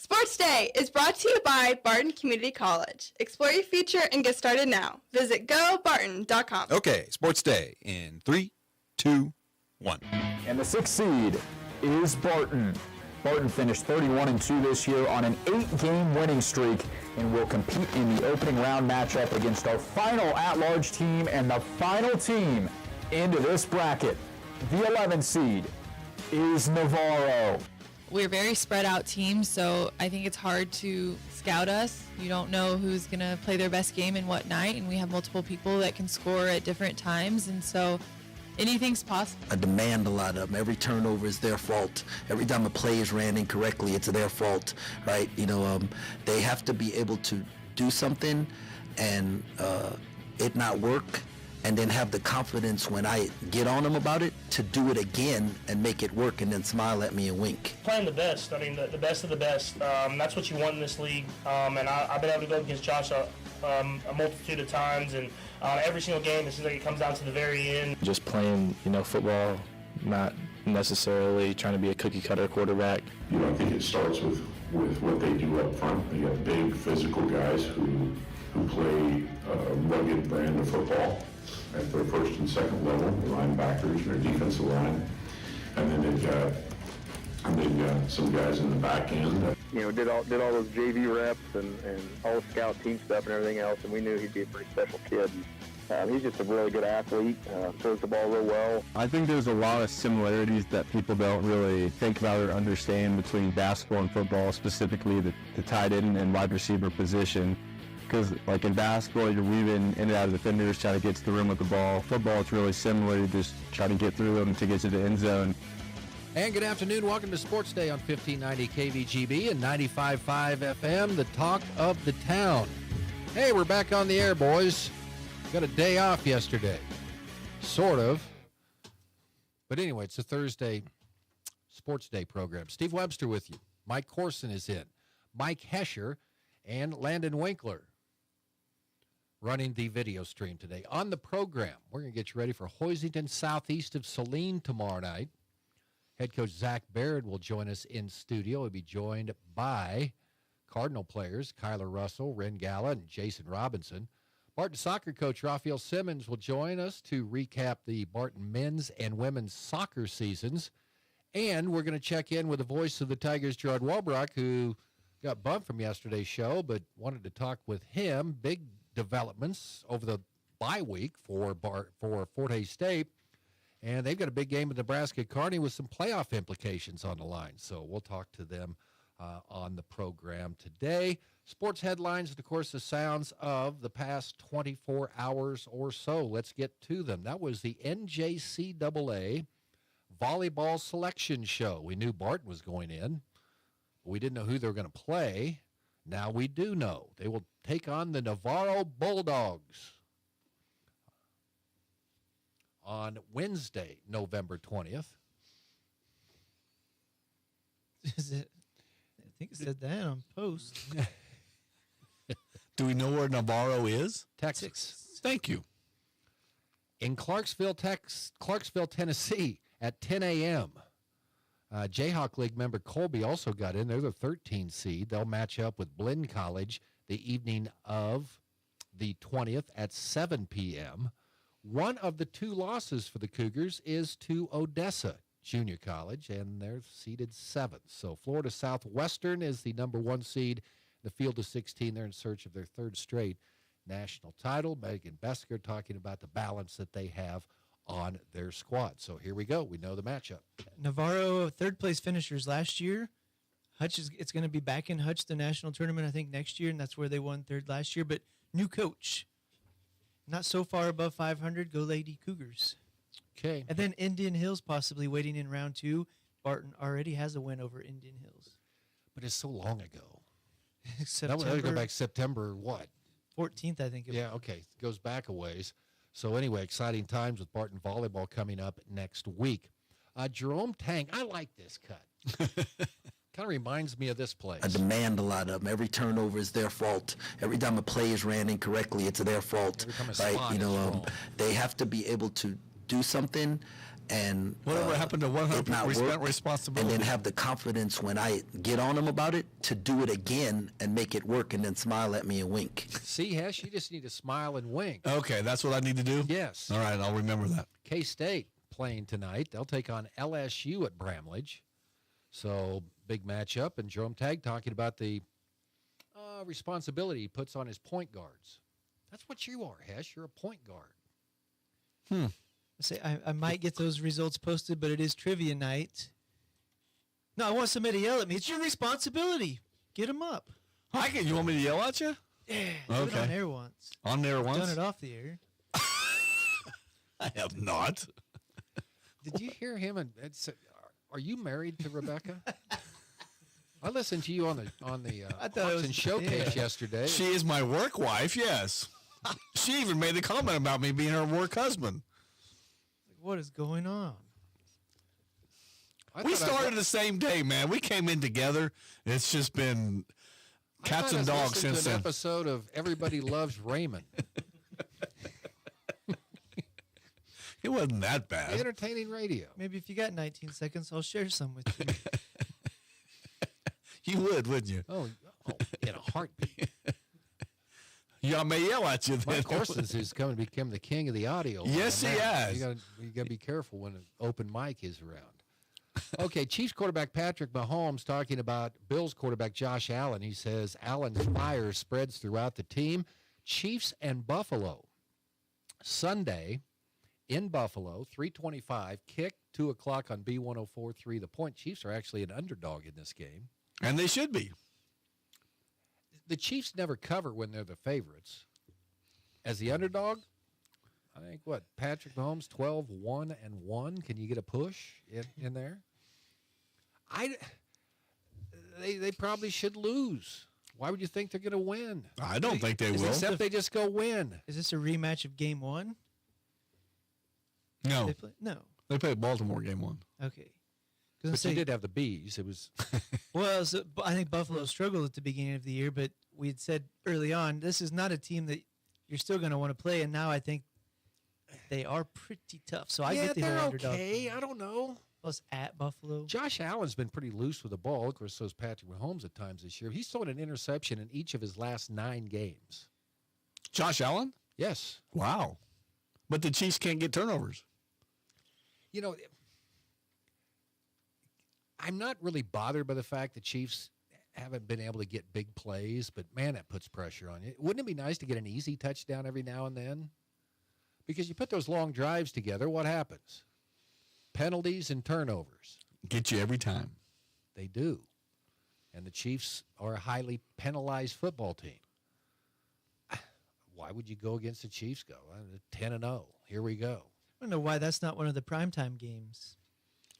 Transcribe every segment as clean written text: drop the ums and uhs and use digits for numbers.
Sports Day is brought to you by Barton Community College. Explore your future and get started now. Visit gobarton.com. Okay, Sports Day in 3, 2, 1. And the 6th seed is Barton. Barton finished 31-2 this year on an 8-game winning streak and will compete in the opening round matchup against our final at-large team and the final team into this bracket. The 11th seed is Navarro. We're a very spread out team, so I think it's hard to scout us. You don't know who's going to play their best game and what night, and we have multiple people that can score at different times, and so anything's possible. I demand a lot of them. Every turnover is their fault. Every time a play is ran incorrectly, it's their fault, right? They have to be able to do something and it not work, and then have the confidence when I get on them about it to do it again and make it work and then smile at me and wink. Playing the best, I mean, the best of the best. That's what you want in this league. And I've been able to go against Josh a multitude of times, and every single game, it seems like it comes down to the very end. Just playing, football, not necessarily trying to be a cookie-cutter quarterback. I think it starts with what they do up front. They got big, physical guys who play a rugged brand of football at their first and second level, the linebackers, their defensive line. And then they've got some guys in the back end that did all those JV reps and all the scout team stuff and everything else, and we knew he'd be a pretty special kid. He's just a really good athlete, throws the ball real well. I think there's a lot of similarities that people don't really think about or understand between basketball and football, specifically the tight end and wide receiver position. Because like in basketball, you're weaving in and out of defenders, trying to get to the rim with the ball. Football, it's really similar. You just try to get through them to get to the end zone. And good afternoon. Welcome to Sports Day on 1590 KVGB and 95.5 FM, the talk of the town. Hey, we're back on the air, boys. Got a day off yesterday. Sort of. But anyway, it's a Thursday Sports Day program. Steve Webster with you. Mike Corson is in. Mike Hesher and Landon Winkler running the video stream today. On the program, we're going to get you ready for Hoisington southeast of Saline tomorrow night. Head coach Zach Barrett will join us in studio. He'll be joined by Cardinal players Kyler Russell, Ren Galla, and Jason Robinson. Barton soccer coach Raphael Simmons will join us to recap the Barton men's and women's soccer seasons. And we're going to check in with the voice of the Tigers, Gerard Walbrock, who got bumped from yesterday's show, but wanted to talk with him. Big developments over the bye week for Fort Hays State. And they've got a big game at Nebraska Kearney with some playoff implications on the line. So we'll talk to them on the program today. Sports headlines, and of course, the sounds of the past 24 hours or so. Let's get to them. That was the NJCAA volleyball selection show. We knew Barton was going in. We didn't know who they were going to play. Now we do know. They will take on the Navarro Bulldogs on Wednesday, November 20th. Is it? I think it said that on post. Do we know where Navarro is? Texas. Thank you. In Clarksville, Tennessee at 10 a.m. Jayhawk League member Colby also got in. They're the 13th seed. They'll match up with Blinn College the evening of the 20th at 7 p.m. One of the two losses for the Cougars is to Odessa Junior College, and they're seeded 7th. So Florida Southwestern is the number 1 seed. The field of 16, they're in search of their 3rd straight national title. Megan Besker talking about the balance that they have on their squad. So here we go. We know the matchup. Navarro, 3rd place finishers last year. It's going to be back in Hutch, the national tournament, I think, next year, and that's where they won 3rd last year. But new coach. Not so far above 500. Go Lady Cougars. Okay. And then Indian Hills possibly waiting in round 2. Barton already has a win over Indian Hills. But it's so long ago. September. That would go back September what? 14th, I think. Yeah, okay. It goes back a ways. So anyway, exciting times with Barton volleyball coming up next week. Jerome Tang, I like this cut. Kind of reminds me of this place. I demand a lot of them. Every turnover is their fault. Every time a play is ran incorrectly, it's their fault. Every time a right? spot is wrong. They have to be able to do something and Whatever happened to it not 100% work, responsibility? and then have the confidence when I get on them about it to do it again and make it work, and then smile at me and wink. See, Hesh, you just need to smile and wink. Okay, that's what I need to do? Yes. All right, I'll remember that. K-State playing tonight. They'll take on LSU at Bramlage. So, big matchup. And Jerome Tagg talking about the responsibility he puts on his point guards. That's what you are, Hesh. You're a point guard. I might get those results posted, but it is trivia night. No, I want somebody to yell at me. It's your responsibility. Get them up. You want me to yell at you? Yeah. Do it on air once. On there once? Done it off the air. I have not. Did you hear him? Are you married to Rebecca? I listened to you on the Auction Showcase yesterday. She is my work wife, yes. She even made the comment about me being her work husband. What is going on? We started the same day, man. We came in together. It's just been cats and dogs since an then. episode of Everybody Loves Raymond. It wasn't that bad. Entertaining radio. Maybe if you got 19 seconds, I'll share some with you. You would, wouldn't you? Oh, in a heartbeat. Yeah, I may yell at you then. Mike Horsens is coming to become the king of the audio. Yes, he has. You got to be careful when an open mic is around. Okay, Chiefs quarterback Patrick Mahomes talking about Bills quarterback Josh Allen. He says Allen's fire spreads throughout the team. Chiefs and Buffalo. Sunday in Buffalo, 3:25, kick, 2 o'clock on B104.3. The Point. Chiefs are actually an underdog in this game. And they should be. The Chiefs never cover when they're the favorites. As the underdog, I think, Patrick Mahomes, 12-1-1. Can you get a push in there? They probably should lose. Why would you think they're going to win? I don't think they will. Except they just go win. Is this a rematch of game one? No. No. They played Baltimore game one. Okay. But you did have the bees. It was well. I think Buffalo struggled at the beginning of the year, but we had said early on this is not a team that you're still going to want to play, and now I think they are pretty tough. So I get the whole underdog. Okay. I don't know. Plus at Buffalo, Josh Allen's been pretty loose with the ball. Of course, so is Patrick Mahomes at times this year. He's thrown an interception in each of his last 9 games. Josh Allen? Yes. Wow. But the Chiefs can't get turnovers. You know, I'm not really bothered by the fact the Chiefs haven't been able to get big plays, but man, that puts pressure on you. Wouldn't it be nice to get an easy touchdown every now and then? Because you put those long drives together, what happens? Penalties and turnovers. Get you every time. They do. And the Chiefs are a highly penalized football team. Why would you go against the Chiefs? 10-0. Here we go. I don't know why that's not one of the primetime games.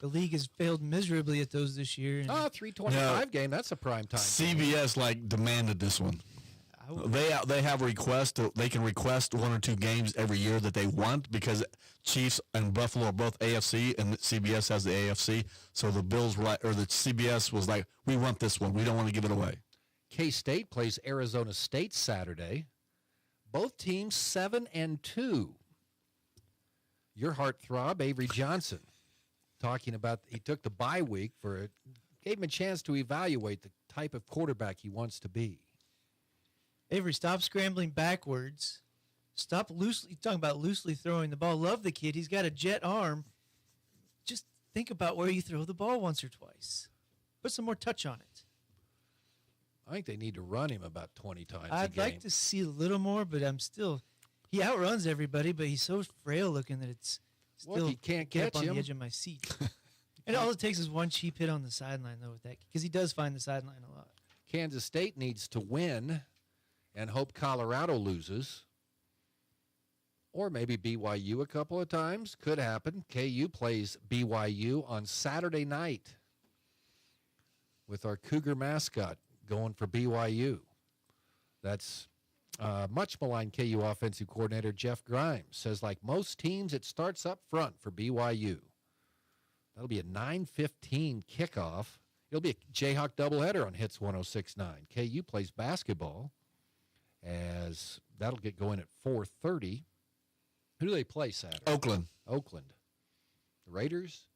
The league has failed miserably at those this year. 3:25 game. That's a prime time. CBS demanded this one. They have request. They can request 1 or 2 games every year that they want because Chiefs and Buffalo are both AFC and CBS has the AFC. So the Bills the CBS was like, we want this one. We don't want to give it away. K-State plays Arizona State Saturday. Both teams 7-2. Your heartthrob, Avery Johnson, talking about he took the bye week gave him a chance to evaluate the type of quarterback he wants to be. Avery, stop scrambling backwards. Stop loosely talking about loosely throwing the ball. Love the kid. He's got a jet arm. Just think about where you throw the ball once or twice. Put some more touch on it. I think they need to run him about 20 times a I'd game. like to see a little more, but he outruns everybody, but he's so frail looking that it's still he can't get catch up on him. the edge of my seat. And all it takes is one cheap hit on the sideline, though, with that, because he does find the sideline a lot. Kansas State needs to win and hope Colorado loses. Or maybe BYU a couple of times. Could happen. KU plays BYU on Saturday night with our Cougar mascot going for BYU. That's much maligned KU offensive coordinator Jeff Grimes says, like most teams, it starts up front for BYU. That'll be a 9:15 kickoff. It'll be a Jayhawk doubleheader on Hits 106.9. KU plays basketball as that'll get going at 4:30. Who do they play Saturday? Oakland. The The Raiders?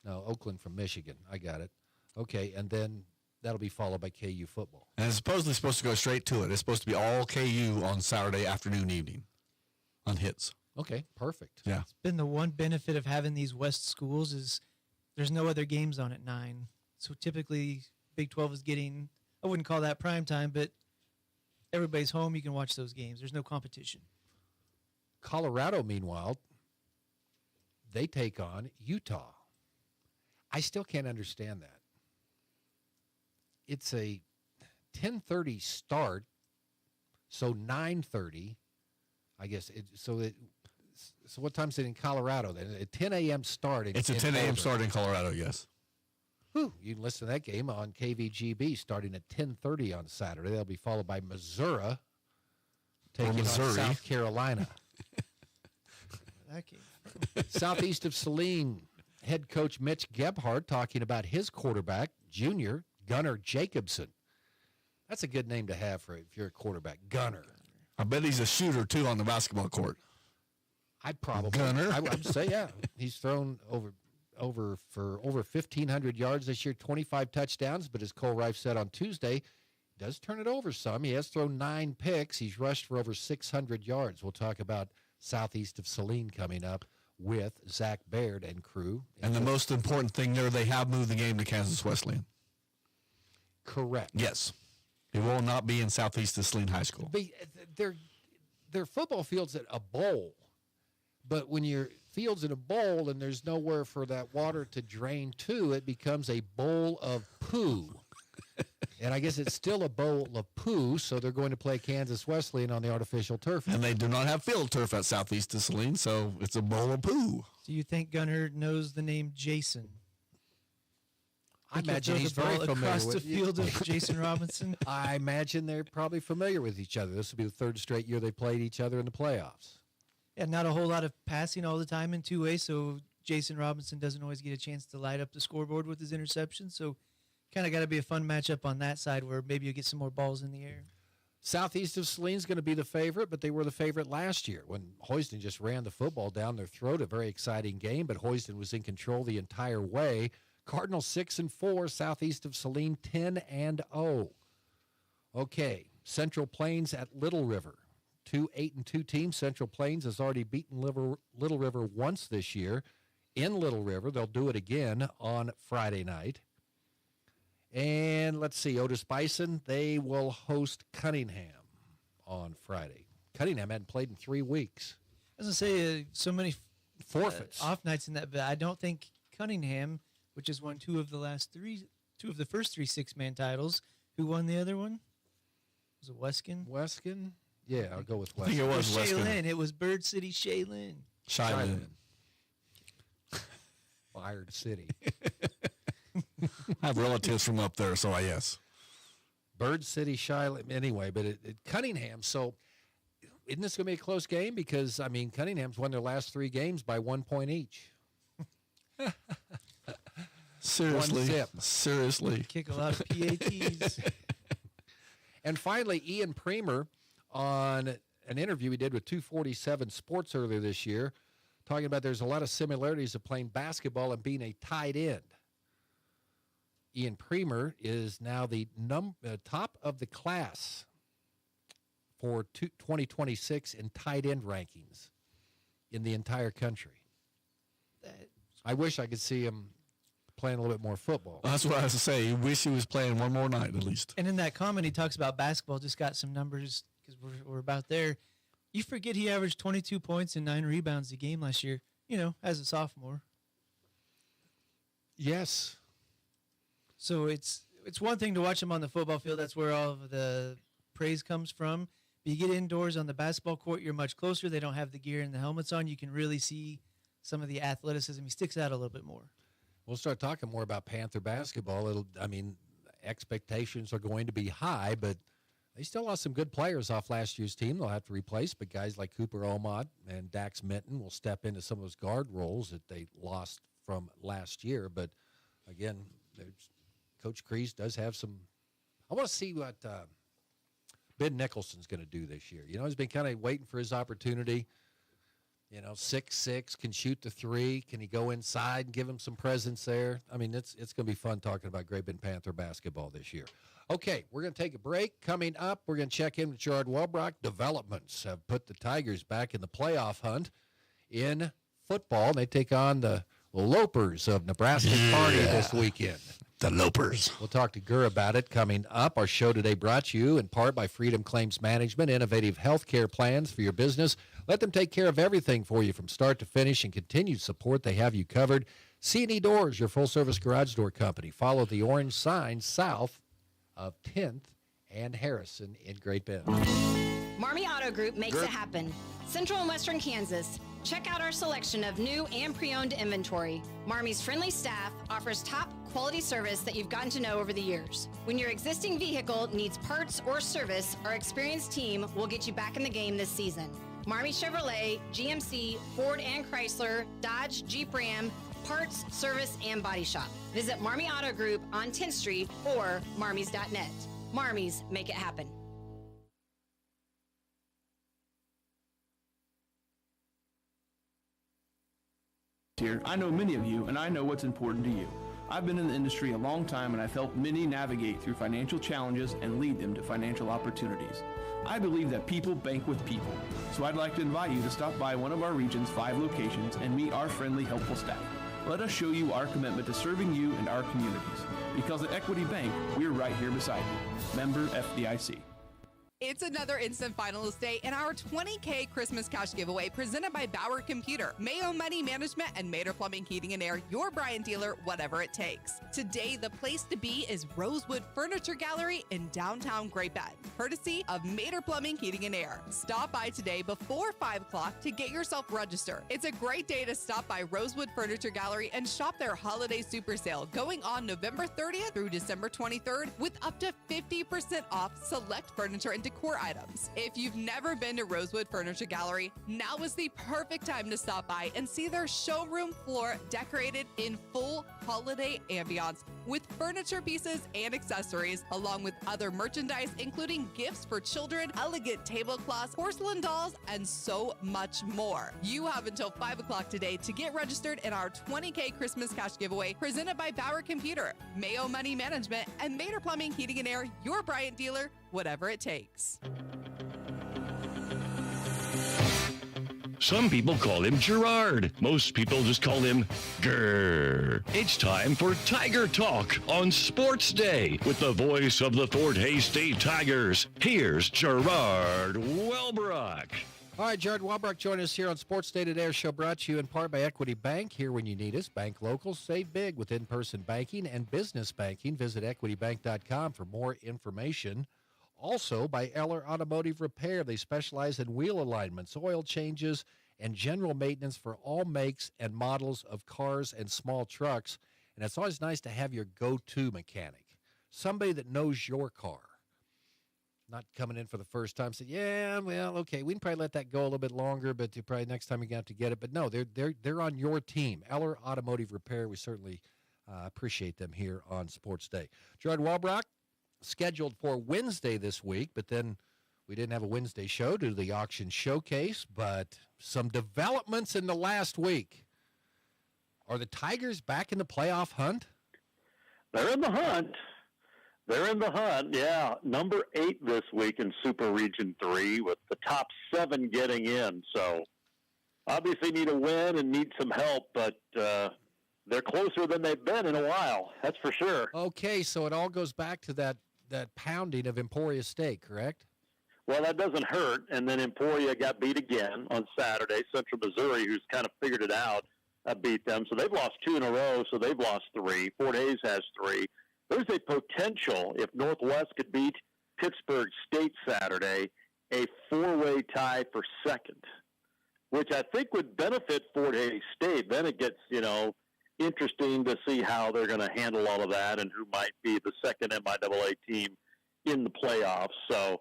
No, Oakland from Michigan. I got it. Okay, and then that'll be followed by KU football. And it's supposed to go straight to it. It's supposed to be all KU on Saturday afternoon, evening on hits. Okay, perfect. Yeah. It's been the one benefit of having these West schools is there's no other games on at 9. So typically Big 12 is getting, I wouldn't call that prime time, but everybody's home. You can watch those games. There's no competition. Colorado, meanwhile, they take on Utah. I still can't understand that. It's a 10:30 start, so 9:30, I guess. So what time is it in Colorado then? A 10 a.m. start. It's a 10 a.m. start in Colorado, yes. Whew, you can listen to that game on KVGB starting at 10:30 on Saturday. That'll be followed by Missouri taking on South Carolina. That game. Southeast of Saline, head coach Mitch Gebhardt talking about his quarterback, junior Gunnar Jacobson. That's a good name to have for if you're a quarterback, Gunnar. I bet he's a shooter, too, on the basketball court. I'd probably. Gunnar. I would say, yeah. He's thrown over 1,500 yards this year, 25 touchdowns, but as Cole Rife said on Tuesday, does turn it over some. He has thrown 9 picks. He's rushed for over 600 yards. We'll talk about Southeast of Saline coming up with Zach Baird and crew. And the most important thing there, they have moved the game to Kansas Wesleyan. Correct. Yes. It will not be in Southeast of Saline High School. Their football field's at a bowl, but when your field's in a bowl and there's nowhere for that water to drain to, it becomes a bowl of poo. And I guess it's still a bowl of poo, so they're going to play Kansas Wesleyan on the artificial turf. And they do not have field turf at Southeast of Saline, so it's a bowl of poo. Do you think Gunnar knows the name Jason? I imagine he's very familiar across with the field of Jason Robinson. I imagine they're probably familiar with each other. This will be the 3rd straight year they played each other in the playoffs. Yeah, not a whole lot of passing all the time in two-way, so Jason Robinson doesn't always get a chance to light up the scoreboard with his interception. So kind of got to be a fun matchup on that side where maybe you get some more balls in the air. Southeast of Saline's going to be the favorite, but they were the favorite last year when Hoyston just ran the football down their throat. A very exciting game, but Hoyston was in control the entire way. Cardinals 6-4, Southeast of Saline 10-0. Okay, Central Plains at Little River. 2 8-2 teams. Central Plains has already beaten Little River once this year. In Little River, they'll do it again on Friday night. And let's see, Otis Bison, they will host Cunningham on Friday. Cunningham hadn't played in 3 weeks. I was going to say, so many forfeits. Off nights in that, but I don't think Cunningham, which has won two of the first 3 6-man titles, who won the other one? Was it Weskin? Weskin? Yeah, I'll go with Weskin. I think it was Weskin. Shaylin. It was Bird City Shaylin. Shaylin. Fired City. I have relatives from up there, so yes. Bird City, Shiloh. Anyway, but Cunningham. So, isn't this going to be a close game? Because, I mean, Cunningham's won their last 3 games by 1 point each. Seriously. 1 zip. Seriously. Kick a lot of PATs. And finally, Ian Premer on an interview he did with 247 Sports earlier this year, talking about there's a lot of similarities of playing basketball and being a tight end. Ian Premer is now the top of the class for 2026 in tight end rankings in the entire country. I wish I could see him playing a little bit more football. That's what I was to say. You wish he was playing one more night at least. And in that comment, he talks about basketball, just got some numbers because we're about there. You forget he averaged 22 points and 9 rebounds a game last year, as a sophomore. Yes. So it's one thing to watch him on the football field. That's where all of the praise comes from. But you get indoors on the basketball court, you're much closer. They don't have the gear and the helmets on. You can really see some of the athleticism. He sticks out a little bit more. We'll start talking more about Panther basketball. Expectations are going to be high, but they still lost some good players off last year's team they'll have to replace. But guys like Cooper Omod and Dax Minton will step into some of those guard roles that they lost from last year. But, again, Coach Kreese does have some – I want to see what Ben Nicholson's going to do this year. He's been kind of waiting for his opportunity. 6'6", can shoot the three. Can he go inside and give him some presence there? I mean, it's going to be fun talking about Great Bend Panther basketball this year. Okay, we're going to take a break. Coming up, we're going to check in with Gerard Welbrock. Developments have put the Tigers back in the playoff hunt in football. They take on the Lopers of Nebraska Kearney this weekend. The Lopers. We'll talk to Gur about it coming up. Our show today brought to you in part by Freedom Claims Management, innovative healthcare plans for your business. Let them take care of everything for you from start to finish and continued support. They have you covered. C&E Doors, your full-service garage door company. Follow the orange sign south of 10th and Harrison in Great Bend. Marmy Auto Group makes it happen. Central and Western Kansas. Check out our selection of new and pre-owned inventory. Marmy's friendly staff offers top quality service that you've gotten to know over the years. When your existing vehicle needs parts or service, our experienced team will get you back in the game this season. Marmy Chevrolet, GMC, Ford and Chrysler, Dodge, Jeep Ram, parts, service, and body shop. Visit Marmy Auto Group on 10th Street or marmys.net. Marmy's, make it happen. Here, I know many of you, and I know what's important to you. I've been in the industry a long time, and I've helped many navigate through financial challenges and lead them to financial opportunities. I believe that people bank with people, so I'd like to invite you to stop by one of our region's 5 locations and meet our friendly, helpful staff. Let us show you our commitment to serving you and our communities. Because at Equity Bank, we're right here beside you. Member FDIC. It's another instant finalist day in our $20K Christmas cash giveaway presented by Bauer Computer, Mayo Money Management, and Mater Plumbing, Heating and Air, your Bryant dealer, whatever it takes. Today, the place to be is Rosewood Furniture Gallery in downtown Great Bend, courtesy of Mater Plumbing, Heating and Air. Stop by today before 5 o'clock to get yourself registered. It's a great day to stop by Rosewood Furniture Gallery and shop their holiday super sale going on November 30th through December 23rd with up to 50% off select furniture and decor items. If you've never been to Rosewood Furniture Gallery, now is the perfect time to stop by and see their showroom floor decorated in full holiday ambiance with furniture pieces and accessories, along with other merchandise, including gifts for children, elegant tablecloths, porcelain dolls, and so much more. You have until 5 o'clock today to get registered in our $20K Christmas cash giveaway presented by Bauer Computer, Mayo Money Management, and Mater Plumbing, Heating and Air, your Bryant dealer, whatever it takes. Some people call him Gerard. Most people just call him Grr. It's time for Tiger Talk on Sports Day with the voice of the Fort Hays State Tigers. Here's Gerard Welbrock. All right, Gerard Welbrock joining us here on Sports Day Today. Our show brought to you in part by Equity Bank. Here when you need us. Bank local, save big with in-person banking and business banking. Visit equitybank.com for more information. Also by Eller Automotive Repair. They specialize in wheel alignments, oil changes, and general maintenance for all makes and models of cars and small trucks. And it's always nice to have your go-to mechanic, somebody that knows your car. Not coming in for the first time, say, yeah, well, okay, we can probably let that go a little bit longer, but you probably next time you're going to have to get it. But no, they're on your team. Eller Automotive Repair, we certainly appreciate them here on Sports Day. Gerard Welbrock, scheduled for Wednesday this week, but then we didn't have a Wednesday show due to the auction showcase, but some developments in the last week. Are the Tigers back in the playoff hunt? They're in the hunt. They're in the hunt, yeah. Number 8 this week in Super Region 3 with the top 7 getting in. So obviously need a win and need some help, but they're closer than they've been in a while. That's for sure. Okay, so it all goes back to that pounding of Emporia State, correct? Well, that doesn't hurt. And then Emporia got beat again on Saturday. Central Missouri, who's kind of figured it out, beat them. So they've lost 2 in a row, so they've lost 3. Fort Hays has 3. There's a potential, if Northwest could beat Pittsburgh State Saturday, a 4-way tie for second, which I think would benefit Fort Hays State. Then it gets, interesting to see how they're going to handle all of that and who might be the second MIAA team in the playoffs. So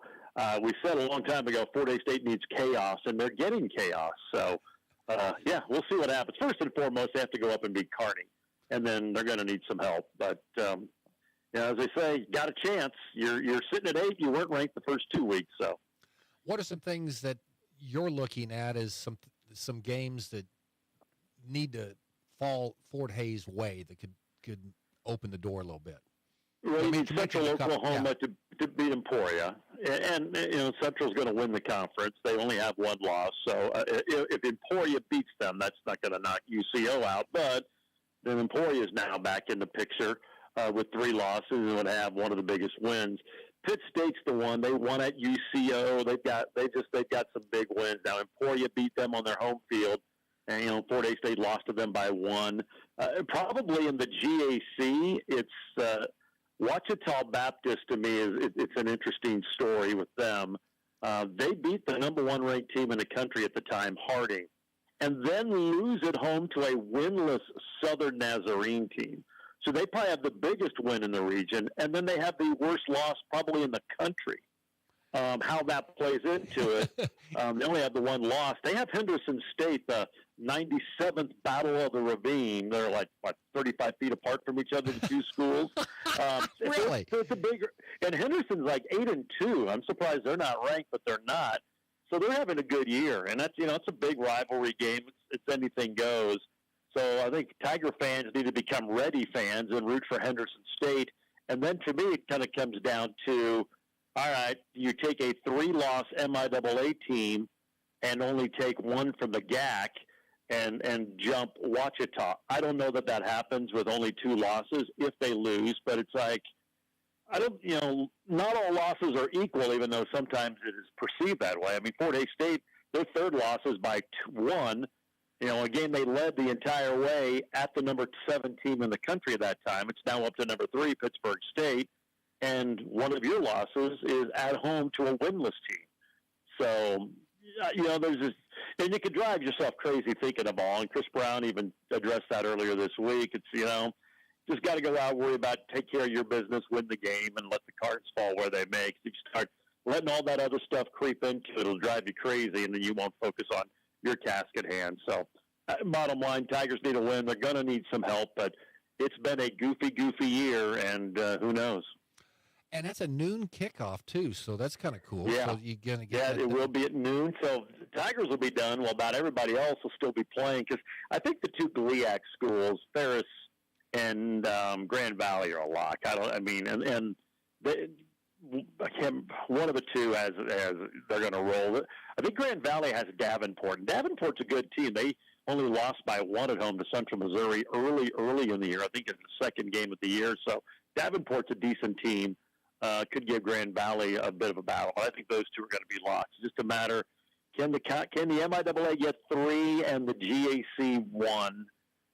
we said a long time ago, Fort Hays State needs chaos, and they're getting chaos. So, we'll see what happens. First and foremost, they have to go up and beat Kearney, and then they're going to need some help. But, as they say, got a chance. You're sitting at 8. You weren't ranked the first 2 weeks. So, what are some things that you're looking at as some games that need to fall Fort Hays' way that could open the door a little bit? Well, you need Central Oklahoma to beat Emporia, and Central's going to win the conference. They only have one loss, so if Emporia beats them, that's not going to knock UCO out. But then Emporia is now back in the picture with 3 losses and would have one of the biggest wins. Pitt State's the one. They won at UCO. They've got some big wins now. Emporia beat them on their home field, and Fort Hays State lost to them by 1. Probably in the GAC, it's Ouachita Baptist. To me, it's an interesting story with them. They beat the number 1 ranked team in the country at the time, Harding, and then lose at home to a winless Southern Nazarene team. So they probably have the biggest win in the region, and then they have the worst loss probably in the country. How that plays into it, they only have the 1 loss. They have Henderson State, the 97th Battle of the Ravine. They're like, 35 feet apart from each other, the 2 schools. Really? It's a bigger, and Henderson's like 8-2. I'm surprised they're not ranked, but they're not. So they're having a good year, and that's it's a big rivalry game. It's anything goes. So I think Tiger fans need to become ready fans and root for Henderson State. And then for me, it kind of comes down to, all right, you take a 3-loss MIAA team and only take 1 from the GAC and jump Ouachita. I don't know that happens with only 2 losses if they lose, but it's like, not all losses are equal, even though sometimes it is perceived that way. I mean, Fort Hays State, their 3rd loss is by 1. A game they led the entire way at the number 7 team in the country at that time. It's now up to number 3, Pittsburgh State. And one of your losses is at home to a winless team. So, there's this, and you can drive yourself crazy thinking of all. And Chris Brown even addressed that earlier this week. It's, just got to go out, worry about, take care of your business, win the game, and let the cards fall where they may. If you start letting all that other stuff creep into it, it'll drive you crazy, and then you won't focus on your task at hand. So, bottom line, Tigers need a win. They're going to need some help, but it's been a goofy year, and who knows? And that's a noon kickoff, too, so that's kind of cool. Yeah, so you're gonna get it will be at noon. So the Tigers will be done while about everybody else will still be playing, because I think the 2 GLIAC schools, Ferris and Grand Valley, are a lock. And one of the 2 as they're going to roll it. I think Grand Valley has Davenport, and Davenport's a good team. They only lost by 1 at home to Central Missouri early in the year. I think it's the 2nd game of the year. So Davenport's a decent team. Could give Grand Valley a bit of a battle. I think those 2 are going to be locked. It's just a matter, can the MIAA get 3 and the GAC 1,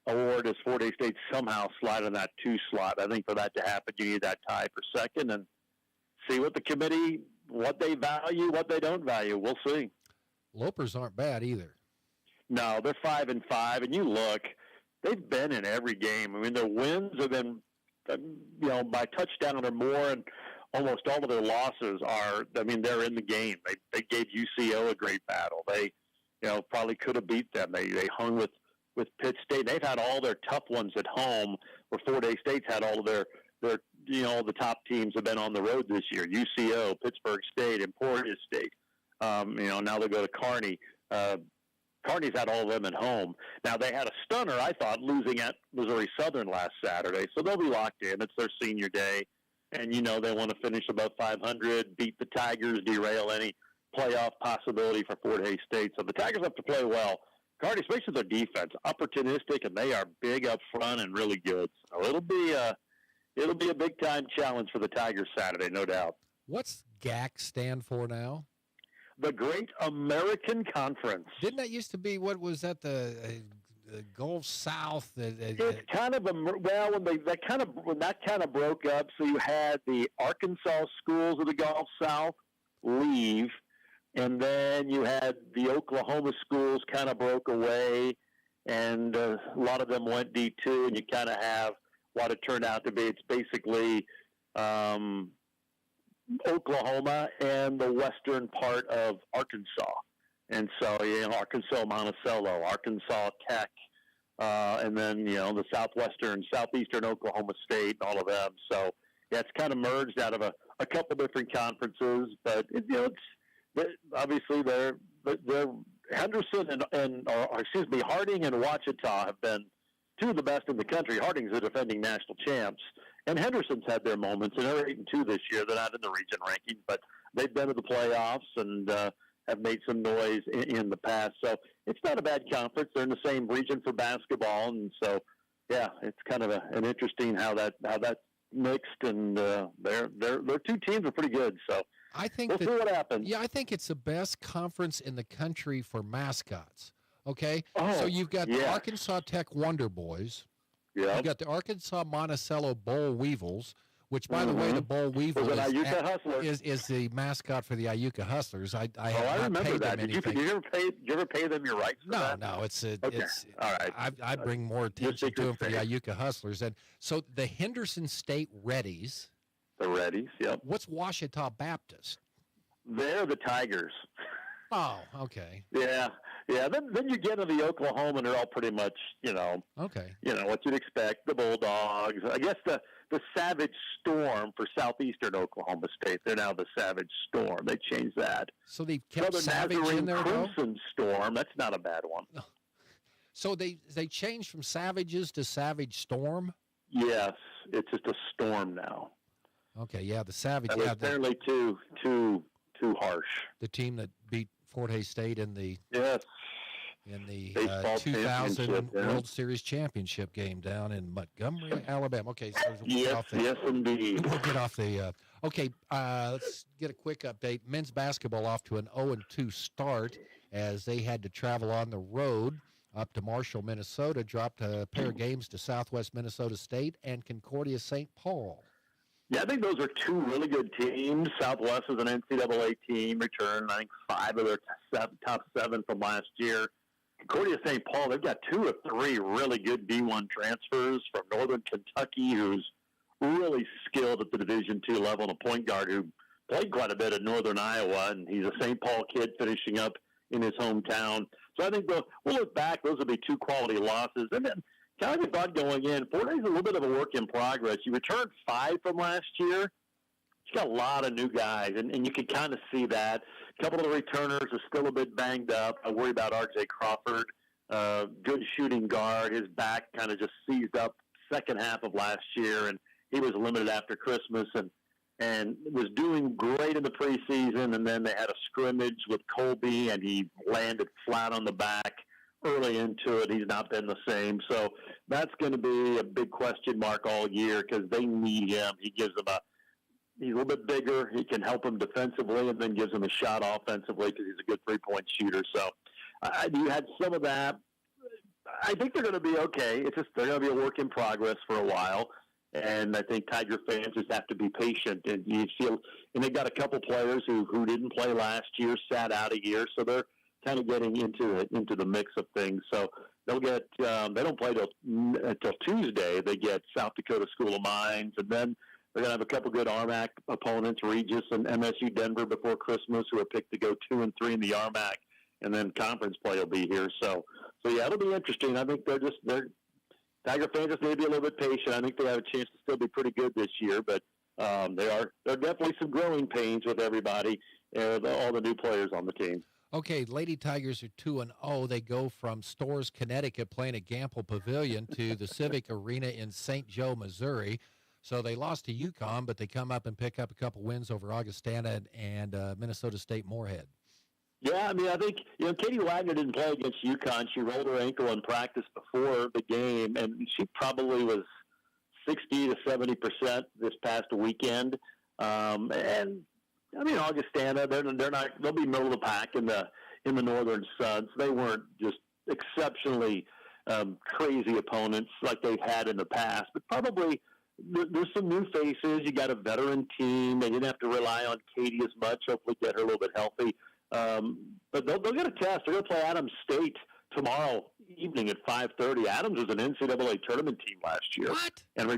or does Fort Hays State somehow slide on that 2 slot? I think for that to happen, you need that tie for 2nd, and see what the committee, what they value, what they don't value. We'll see. Lopers aren't bad either. No, they're 5-5, and you look, they've been in every game. I mean, their wins have been, by touchdown or more, and almost all of their losses are, they're in the game. They gave UCO a great battle. They, probably could have beat them. They hung with Pitt State. They've had all their tough ones at home, where Fort Hays State's had all of their the top teams have been on the road this year. UCO, Pittsburgh State, Emporia State. Now they go to Kearney. Kearney's had all of them at home. Now, they had a stunner, I thought, losing at Missouri Southern last Saturday, so they'll be locked in. It's their senior day, and they want to finish above 500, beat the Tigers, derail any playoff possibility for Fort Hays State. So the Tigers have to play well. Kearney, especially their defense, opportunistic, and they are big up front and really good. So it'll be a big-time challenge for the Tigers Saturday, no doubt. What's GAC stand for now? The Great American Conference. Didn't that used to be, what was that, the Gulf South? It's kind of when that kind of broke up. So you had the Arkansas schools of the Gulf South leave, and then you had the Oklahoma schools kind of broke away, and a lot of them went D2, and you kind of have what it turned out to be. It's basically Oklahoma and the western part of Arkansas. And so, Arkansas Monticello, Arkansas Tech, and then, the southeastern Oklahoma State, all of them. So, it's kind of merged out of a couple different conferences, but, obviously they're Henderson and Harding and Ouachita have been two of the best in the country. Harding's the defending national champs, and Henderson's had their moments, and they're 8-2 this year. They're not in the region rankings, but they've been to the playoffs and have made some noise in the past. So it's not a bad conference. They're in the same region for basketball, and so yeah, it's kind of an interesting how that mixed, and their two teams are pretty good. So I think we'll see what happens. Yeah, I think it's the best conference in the country for mascots. Okay, Oh, so you've got the yes. Arkansas Tech Wonder Boys. Yeah. You've got the Arkansas Monticello Boll Weevils, which, by the way, the Boll Weevil Was an Iuka Hustler. is the mascot for the Iuka Hustlers. I I have not remember paid that. them Did you anything. ever pay them your rights for that? No, it's Okay. All right. I bring more attention to them for the Iuka Hustlers, and so the Henderson State Reddies. The Reddies, yep. What's Ouachita Baptist? They're the Tigers. Oh, okay. Yeah. Then you get into the Oklahoma, and they're all pretty much, Okay. What you'd expect. The Bulldogs. I guess the Savage Storm for southeastern Oklahoma State. They're now the Savage Storm. They changed that. So they kept Southern Savage Nazarene in there, though? Crimson Storm. That's not a bad one. So they changed from Savages to Savage Storm? Yes, it's just a Storm now. Okay, yeah, the Savage. That was Yeah, apparently too harsh. the team that beat Fort Hays State in the Baseball 2000 championship, yeah. World Series championship game down in Montgomery, Alabama. Okay, so Yes, indeed. We'll get off the. Okay, let's get a quick update. Men's basketball off to an 0-2 start as they had to travel on the road up to Marshall, Minnesota. Dropped a pair of games to Southwest Minnesota State and Concordia St. Paul. Yeah, I think those are two really good teams. Southwest is an NCAA team, returned, I think, 5 of their top 7 from last year. Concordia St. Paul, they've got 2 of 3 really good D1 transfers from Northern Kentucky, who's really skilled at the Division II level, and a point guard who played quite a bit at Northern Iowa, and he's a St. Paul kid finishing up in his hometown. So I think we'll look back. Those will be 2 quality losses. And then kind of a thought going in, Fort Hays is a little bit of a work in progress. You returned 5 from last year. You got a lot of new guys, and you can kind of see that. A couple of the returners are still a bit banged up. I worry about R.J. Crawford, good shooting guard. His back kind of just seized up second half of last year, and he was limited after Christmas and was doing great in the preseason, and then they had a scrimmage with Colby, and he landed flat on the back early into it. He's not been the same. So that's going to be a big question mark all year because they need him. He gives them he's a little bit bigger. He can help them defensively and then gives them a shot offensively because he's a good three-point shooter. So you had some of that. I think they're going to be okay. It's just they're going to be a work in progress for a while. And I think Tiger fans just have to be patient. And you feel, and they've got a couple players who didn't play last year, sat out a year, so they're kind of getting into the mix of things. So they'll get they don't play till Tuesday. They get South Dakota School of Mines, and then they're going to have a couple good RMAC opponents, Regis and MSU Denver before Christmas, who are picked to go 2 and 3 in the RMAC, and then conference play will be here. So yeah, it'll be interesting. I think they're Tiger fans just need to be a little bit patient. I think they have a chance to still be pretty good this year, but there are definitely some growing pains with everybody, all the new players on the team. Okay, Lady Tigers are 2-0. They go from Storrs, Connecticut, playing at Gamble Pavilion, to the Civic Arena in St. Joe, Missouri. So they lost to UConn, but they come up and pick up a couple wins over Augustana and Minnesota State Moorhead. Yeah, I mean, I think, Katie Wagner didn't play against UConn. She rolled her ankle in practice before the game, and she probably was 60 to 70% this past weekend. And I mean, Augustana, they'll be middle of the pack in the Northern Suns. They weren't just exceptionally crazy opponents like they've had in the past, but probably there's some new faces. You got a veteran team. They didn't have to rely on Katie as much. Hopefully get her a little bit healthy. But they'll get a test. They're going to play Adams State tomorrow evening at 5:30. Adams was an NCAA tournament team last year. What? And they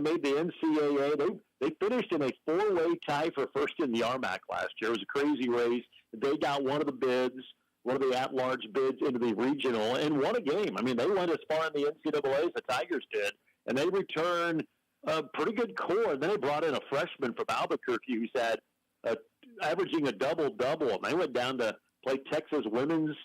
made the NCAA. They finished in a 4-way tie for first in the RMAC last year. It was a crazy race. They got one of the at-large bids into the regional and won a game. I mean, they went as far in the NCAA as the Tigers did, and they returned a pretty good core. And then they brought in a freshman from Albuquerque who's had averaging a double-double, and they went down to play Texas Women's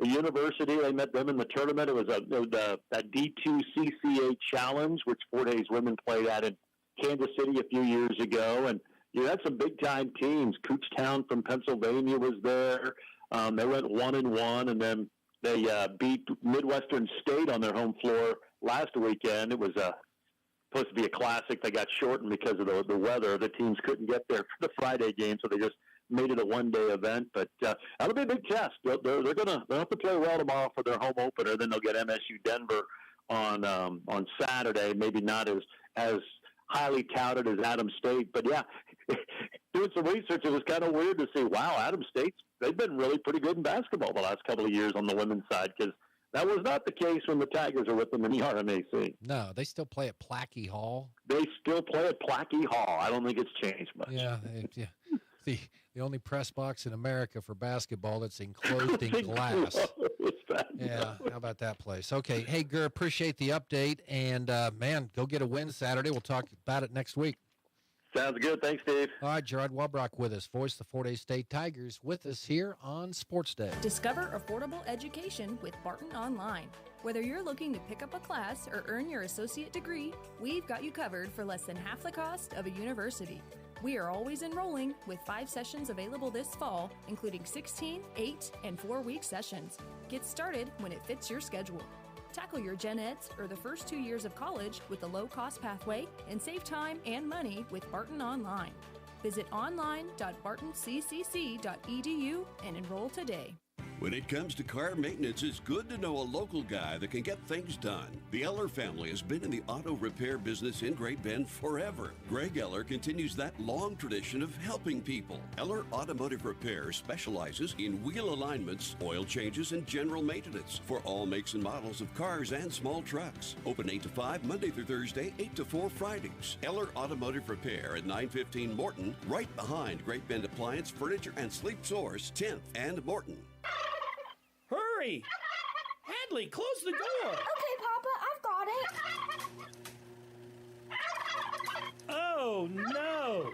University. They met them in the tournament. It was that D2 CCA Challenge, which Fort Hays women played at in Kansas City a few years ago. And you had some big-time teams. Kutztown from Pennsylvania was there. They went 1-1, and then they beat Midwestern State on their home floor last weekend. It was supposed to be a classic. They got shortened because of the weather. The teams couldn't get there for the Friday game, so they just made it a one-day event. But that'll be a big test. They'll have to play well tomorrow for their home opener. Then they'll get MSU Denver on Saturday. Maybe not as highly touted as Adams State, but yeah, doing some research, it was kind of weird to see. Wow, Adams State's they've been really pretty good in basketball the last couple of years on the women's side, because that was not the case when the Tigers are with them in the RMAC. No, they still play at Plackey Hall. They still play at Plackey Hall. I don't think it's changed much. Yeah, the only press box in America for basketball that's enclosed in glass. Yeah, how about that place? Okay, hey, Gur, appreciate the update, and, man, go get a win Saturday. We'll talk about it next week. Sounds good. Thanks, Dave. All right, Gerard Wabrock with us, voice of the Fort Hays State Tigers, with us here on Sports Day. Discover affordable education with Barton Online. Whether you're looking to pick up a class or earn your associate degree, we've got you covered for less than half the cost of a university. We are always enrolling, with 5 sessions available this fall, including 16, 8, and 4-week sessions. Get started when it fits your schedule. Tackle your gen eds or the first 2 years of college with the low-cost pathway, and save time and money with Barton Online. Visit online.bartonccc.edu and enroll today. When it comes to car maintenance, it's good to know a local guy that can get things done. The Eller family has been in the auto repair business in Great Bend forever. Greg Eller continues that long tradition of helping people. Eller Automotive Repair specializes in wheel alignments, oil changes, and general maintenance for all makes and models of cars and small trucks. Open 8 to 5 Monday through Thursday, 8 to 4 Fridays. Eller Automotive Repair at 915 Morton, right behind Great Bend Appliance, Furniture, and Sleep Source, 10th and Morton. Hurry! Hadley, close the door! Okay, Papa, I've got it. Oh, no!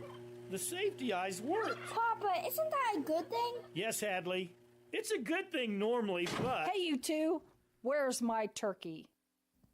The safety eyes worked. Papa, isn't that a good thing? Yes, Hadley. It's a good thing normally, but... Hey, you two. Where's my turkey?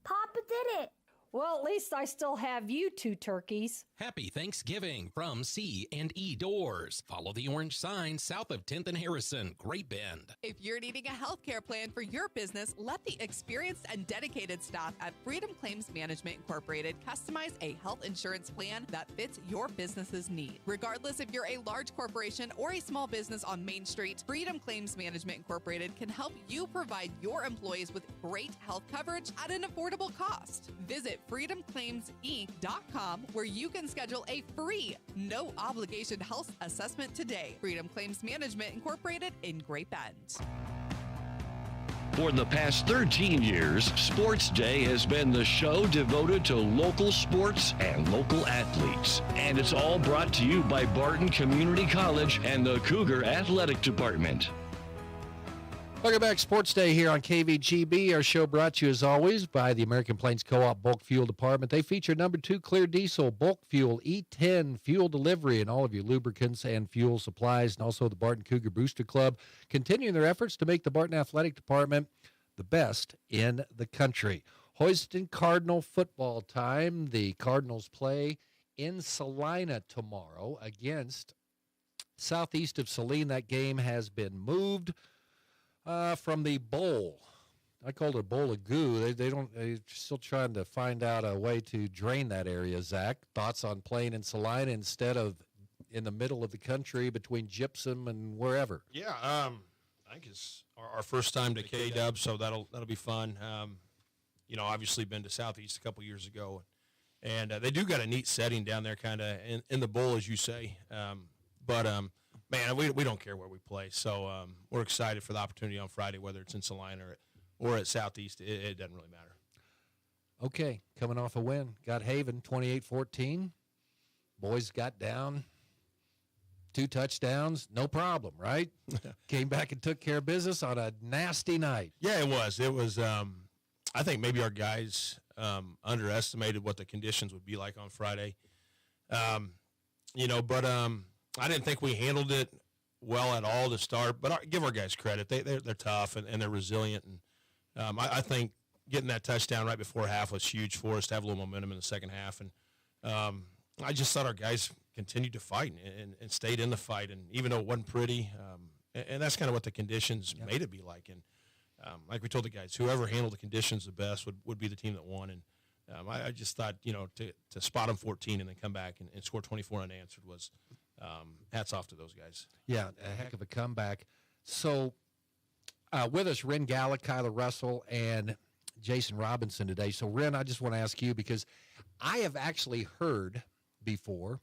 Papa did it. Well, at least I still have you 2 turkeys. Happy Thanksgiving from C&E Doors. Follow the orange sign south of 10th and Harrison, Great Bend. If you're needing a healthcare plan for your business, let the experienced and dedicated staff at Freedom Claims Management Incorporated customize a health insurance plan that fits your business's need. Regardless if you're a large corporation or a small business on Main Street, Freedom Claims Management Incorporated can help you provide your employees with great health coverage at an affordable cost. Visit freedomclaimsinc.com, where you can schedule a free, no-obligation health assessment today. Freedom Claims Management Incorporated in Great Bend. For the past 13 years, Sports Day has been the show devoted to local sports and local athletes. And it's all brought to you by Barton Community College and the Cougar Athletic Department. Welcome back, Sports Day here on KVGB. Our show brought to you, as always, by the American Plains Co-op Bulk Fuel Department. They feature number 2 Clear Diesel, bulk fuel, E10 fuel delivery, and all of your lubricants and fuel supplies, and also the Barton Cougar Booster Club, continuing their efforts to make the Barton Athletic Department the best in the country. Houston Cardinal football time. The Cardinals play in Salina tomorrow against Southeast of Saline. That game has been moved from the bowl. I called it a bowl of goo. They're still trying to find out a way to drain that area. Zach, thoughts on playing in Salina instead of in the middle of the country between Gypsum and wherever? Yeah, I think it's our first time to K-Dub, so that'll be fun. Obviously been to Southeast a couple years ago, and they do got a neat setting down there, kind of in the bowl, as you say. Man, we don't care where we play, so we're excited for the opportunity on Friday, whether it's in Salina or at Southeast. It doesn't really matter. Okay, coming off a win. Got Haven 28-14. Boys got down 2 touchdowns, no problem, right? Came back and took care of business on a nasty night. Yeah, it was. It was. I think maybe our guys underestimated what the conditions would be like on Friday. But I didn't think we handled it well at all to start, but give our guys credit. They're tough and they're resilient. And I think getting that touchdown right before half was huge for us to have a little momentum in the second half. And I just thought our guys continued to fight and stayed in the fight. And even though it wasn't pretty, and that's kind of what the conditions made it be like. And like we told the guys, whoever handled the conditions the best would be the team that won. And I just thought, to spot them 14 and then come back and score 24 unanswered was hats off to those guys. Yeah, a heck of a comeback. So with us, Ren Gallick, Kyler Russell, and Jason Robinson today. So, Ren, I just want to ask you, because I have actually heard before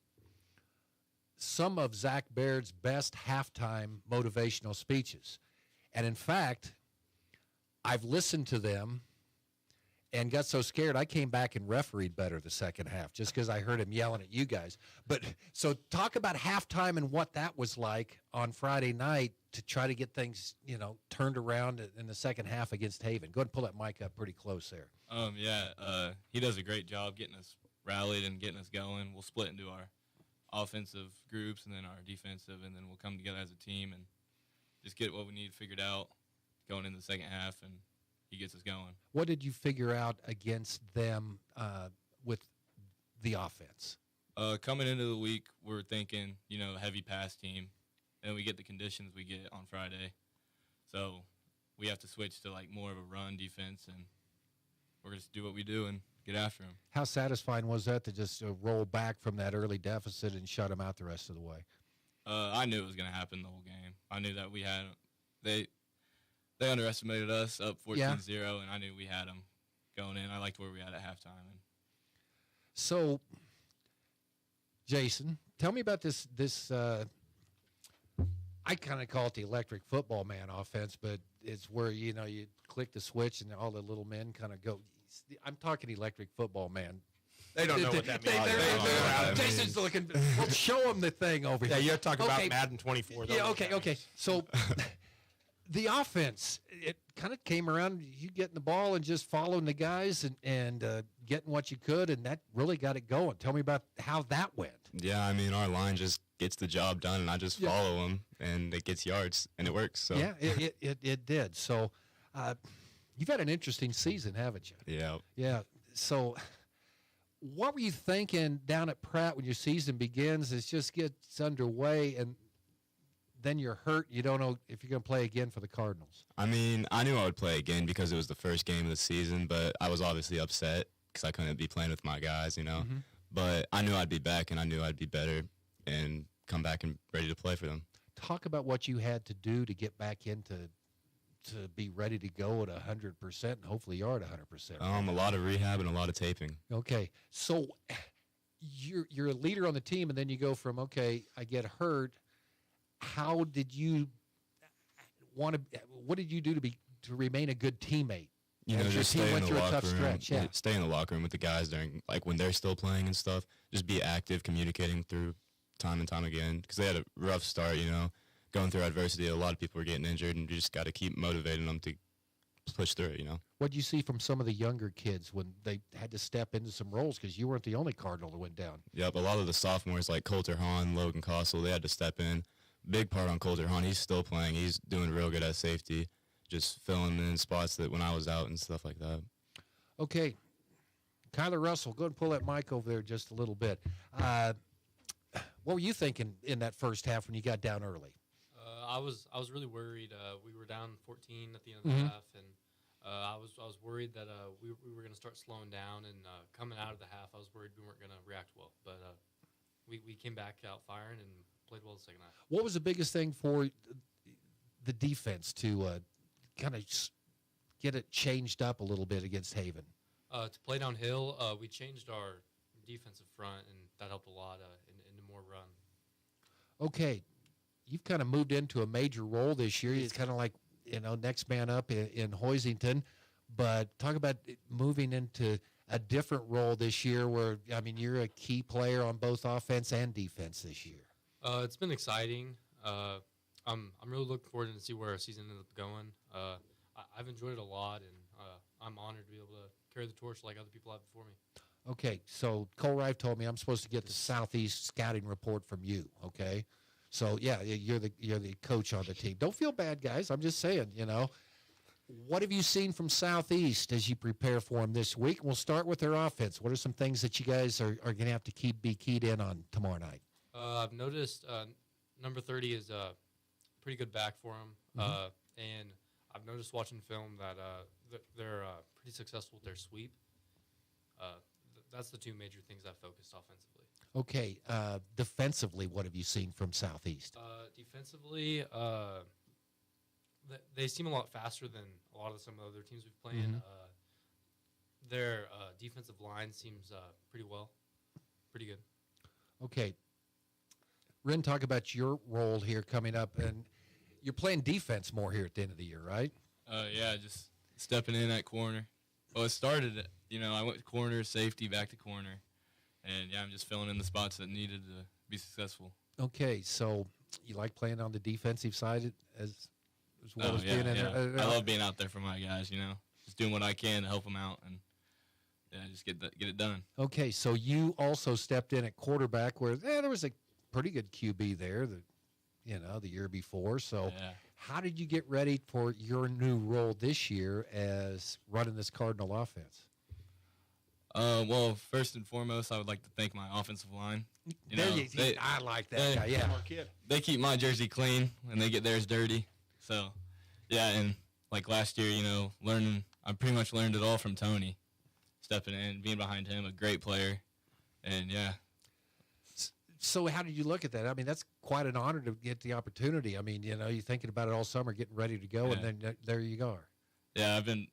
some of Zach Baird's best halftime motivational speeches. And, in fact, I've listened to them and got so scared I came back and refereed better the second half just because I heard him yelling at you guys. But so talk about halftime and what that was like on Friday night to try to get things, turned around in the second half against Haven. Go ahead and pull that mic up pretty close there. He does a great job getting us rallied and getting us going. We'll split into our offensive groups and then our defensive, and then we'll come together as a team and just get what we need figured out going into the second half, and he gets us going. What did you figure out against them with the offense? Coming into the week, we're thinking, heavy pass team, and we get the conditions we get on Friday. So we have to switch to, more of a run defense, and we're going to do what we do and get after them. How satisfying was that to just roll back from that early deficit and shut them out the rest of the way? I knew it was going to happen the whole game. I knew that we had they underestimated us up 14-0, and I knew we had them going in. I liked where we had at halftime. So, Jason, tell me about this I kind of call it the electric football man offense, but it's where, you click the switch and all the little men kind of go. I'm talking electric football man. They don't know what that means. Jason's looking. Well, show them the thing over here. Yeah, you're talking about Madden 24. Yeah, okay. So the offense, it kind of came around you getting the ball and just following the guys and getting what you could, and that really got it going. Tell me about how that went. Yeah, our line just gets the job done, and I just follow them, and it gets yards, and it works. So yeah, it did. So you've had an interesting season, haven't you? Yeah. Yeah. So what were you thinking down at Pratt when your season begins? It just gets underway, and then you're hurt. You don't know if you're going to play again for the Cardinals. I knew I would play again because it was the first game of the season, but I was obviously upset because I couldn't be playing with my guys, Mm-hmm. But I knew I'd be back, and I knew I'd be better and come back and ready to play for them. Talk about what you had to do to get back into to be ready to go at 100%, and hopefully you're at 100%. A lot of rehab and a lot of taping. Okay, so you're a leader on the team, and then you go from, okay, I get hurt. How did you what did you do to remain a good teammate? Just stay in the locker room. Yeah. Stay in the locker room with the guys during, when they're still playing and stuff. Just be active, communicating through time and time again. Because they had a rough start, going through adversity. A lot of people were getting injured, and you just got to keep motivating them to push through it, What did you see from some of the younger kids when they had to step into some roles? Because you weren't the only Cardinal that went down. Yep, a lot of the sophomores like Coulter Hahn, Logan Kossel, they had to step in. Big part on Coulter Hahn. He's still playing. He's doing real good at safety, just filling in spots that when I was out and stuff like that. Okay, Kyler Russell, go ahead and pull that mic over there just a little bit. What were you thinking in that first half when you got down early? I was really worried. We were down 14 at the end of the half, and I was worried that we were going to start slowing down. And coming out of the half, I was worried we weren't going to react well. But we came back out firing and played well the second half. What was the biggest thing for the defense to kind of get it changed up a little bit against Haven? To play downhill, we changed our defensive front, and that helped a lot into more run. Okay, you've kind of moved into a major role this year. It's kind of like, next man up in Hoisington. But talk about moving into a different role this year where, you're a key player on both offense and defense this year. It's been exciting. I'm really looking forward to see where our season ends up going. I've enjoyed it a lot, and I'm honored to be able to carry the torch like other people have before me. Okay, so Cole Rife told me I'm supposed to get the Southeast scouting report from you, okay? So yeah, you're the coach on the team. Don't feel bad, guys. I'm just saying, What have you seen from Southeast as you prepare for them this week? We'll start with their offense. What are some things that you guys are going to have to be keyed in on tomorrow night? I've noticed number 30 is a pretty good back for him. And I've noticed watching film that they're pretty successful with their sweep. That's the two major things I've focused offensively. Okay, defensively, what have you seen from Southeast? Defensively, they seem a lot faster than a lot of some other teams we've played. Their defensive line seems pretty good. Okay. Ren, talk about your role here coming up, and you're playing defense more here at the end of the year, right? Yeah, just stepping in at corner. Well, it started, I went corner, safety, back to corner. And, yeah, I'm just filling in the spots that needed to be successful. Okay, so you like playing on the defensive side as well as being in there? I love being out there for my guys, just doing what I can to help them out and, just get it done. Okay, so you also stepped in at quarterback where there was a pretty good QB there, the year before. So how did you get ready for your new role this year as running this Cardinal offense? Well, first and foremost, I would like to thank my offensive line. I like that guy, yeah. They keep my jersey clean, and they get theirs dirty. So, yeah, and like last year, I pretty much learned it all from Tony, stepping in, being behind him, a great player, and, yeah. So how did you look at that? I mean, that's quite an honor to get the opportunity. I mean, you're thinking about it all summer, getting ready to go, and then there you go. Yeah, I've been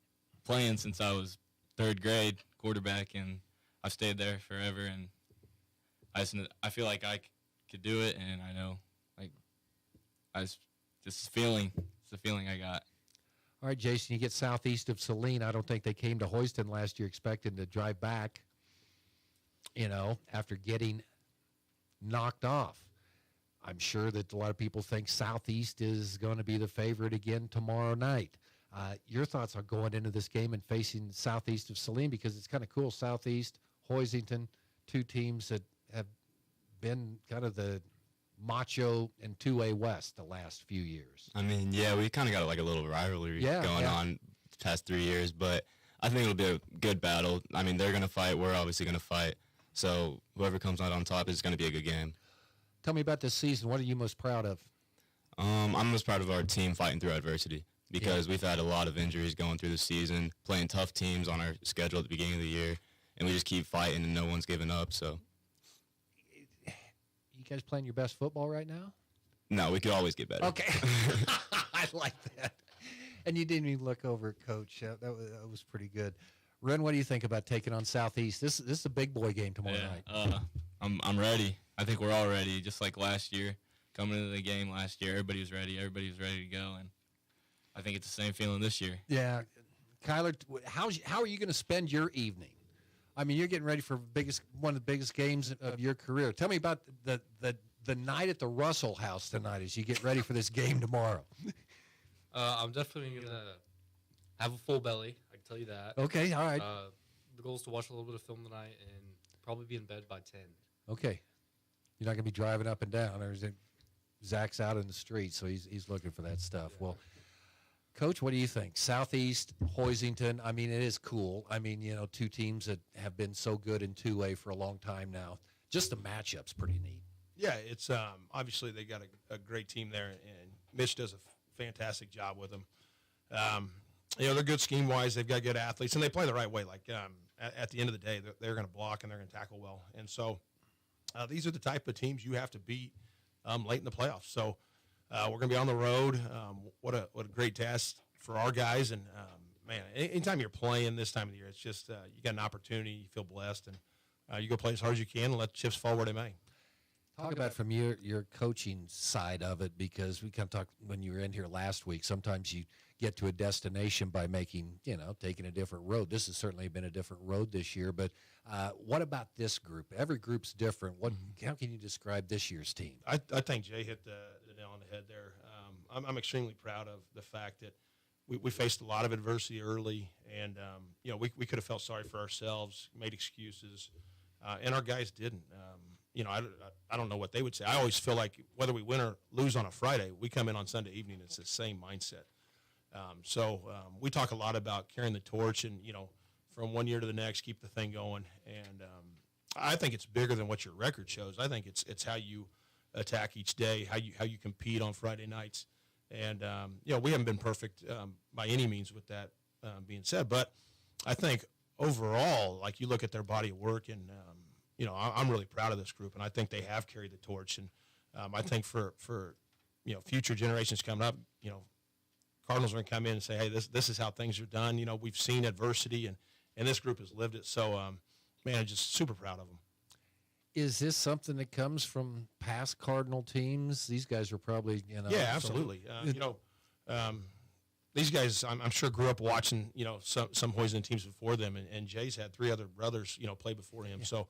playing since I was third grade quarterback, and I've stayed there forever, and I feel like I could do it, and I know, it's the feeling I got. All right, Jason, you get southeast of Saline. I don't think they came to Houston last year expecting to drive back, after getting knocked off. I'm sure that a lot of people think Southeast is going to be the favorite again tomorrow night. Your thoughts on going into this game and facing Southeast of Saline, because it's kind of cool. Southeast, Hoisington, two teams that have been kind of the macho and 2A West the last few years. I mean, yeah, we kind of got a little rivalry going on the past 3 years, but I think it'll be a good battle. I mean, they're going to fight. We're obviously going to fight. So whoever comes out on top is going to be a good game. Tell me about this season. What are you most proud of? I'm most proud of our team fighting through adversity, because we've had a lot of injuries going through the season, playing tough teams on our schedule at the beginning of the year, and we just keep fighting and no one's giving up. So, you guys playing your best football right now? No, we could always get better. Okay. I like that. And you didn't even look over at Coach. That was pretty good. Ren, what do you think about taking on Southeast? This is a big boy game tomorrow night. I'm ready. I think we're all ready, just like last year. Coming into the game last year, everybody was ready. Everybody was ready to go, and I think it's the same feeling this year. Yeah. Kyler, how are you going to spend your evening? I mean, you're getting ready for one of the biggest games of your career. Tell me about the night at the Russell House tonight as you get ready for this game tomorrow. I'm definitely going to have a full belly. I can tell you that. Okay, all right. The goal is to watch a little bit of film tonight and probably be in bed by 10. Okay. You're not going to be driving up and down, or is it Zach's out in the street, so he's looking for that stuff. Well, Coach, what do you think? Southeast, Hoisington, I mean, it is cool. I mean, two teams that have been so good in 2A for a long time now. Just the matchup's pretty neat. Yeah, it's obviously they got a great team there, and Mitch does a fantastic job with them. They're good scheme-wise. They've got good athletes, and they play the right way. Like, at the end of the day, they're going to block and they're going to tackle well. And so these are the type of teams you have to beat late in the playoffs. So we're going to be on the road. What a great test for our guys. And, man, anytime you're playing this time of the year, it's just you got an opportunity. You feel blessed, and you go play as hard as you can and let the chips fall where they may. Talk about from your coaching side of it, because we kind of talked when you were in here last week. Sometimes you get to a destination by taking a different road. This has certainly been a different road this year. But what about this group? Every group's different. How can you describe this year's team? I think Jay hit the nail on the head there. I'm extremely proud of the fact that we faced a lot of adversity early, and we could have felt sorry for ourselves, made excuses, and our guys didn't. I don't know what they would say. I always feel like whether we win or lose on a Friday, we come in on Sunday evening. It's the same mindset. We talk a lot about carrying the torch and, from one year to the next, keep the thing going. And I think it's bigger than what your record shows. I think it's how you attack each day, how you compete on Friday nights. And, we haven't been perfect by any means with that being said. But I think overall, like you look at their body of work and, I'm really proud of this group. And I think they have carried the torch. And I think for future generations coming up, Cardinals are going to come in and say, hey, this is how things are done. We've seen adversity, and this group has lived it. So, I'm just super proud of them. Is this something that comes from past Cardinal teams? These guys are probably, Yeah, absolutely. These guys, I'm sure, grew up watching, some Hoyesland teams before them, and Jay's had 3 other brothers, play before him. Yeah. So,